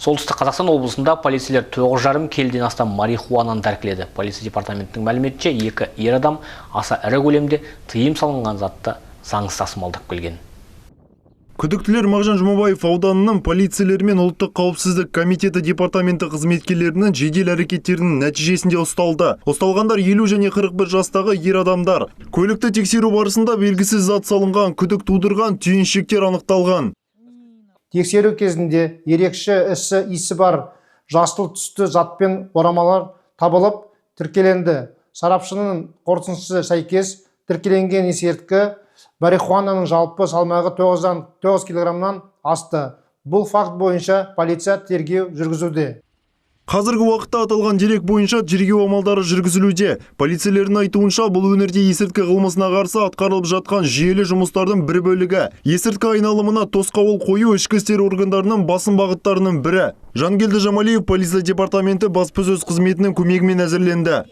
Солтүстік Қазақстан облысында полицейлер 9,5 келіден астам марихуананы тәркіледі. Полиция департаментінің мәліметінше, 2 ер адам аса ірі көлемде тыйым салынған затты заңсыз тасымалдап келген. Күдіктілер Мағжан Жұмабаев ауданының полицейлері мен ұлттық қауіпсіздік комитеті департаменті қызметкерлерінің жедел әрекеттерінің нәтижесінде ұсталды. Ұсталғандар 50 және 41 жастағы ер адамдар. Көлікті тексеру барысында белгісіз зат салынған, күдік тудырған түйіншектер анықталған. Тексеру кезінде ерекше исі бар жасыл түсті затпен орамалар табылып тіркеленді. Сарапшының қорытындысы сәйкес тіркеленген есірткі марихуананың жалпы салмағы 9 килограммнан асты. Бұл факт бойынша полиция тергеу жүргізуде. Қазіргі уақытта аталған дерек бойынша тергеу амалдары жүргізілуде. Полицейлердің айтуынша бұл өңірде есірткі қылмысына қарсы атқарылып жатқан жүйелі жұмыстардың бір бөлігі. Есірткі айналымына тосқауыл қою ішкі істер органдарының басым бағыттарының бірі. Жангелді Жамалиев полиция департаменті баспасөз қызметінің көмегімен әзірленді.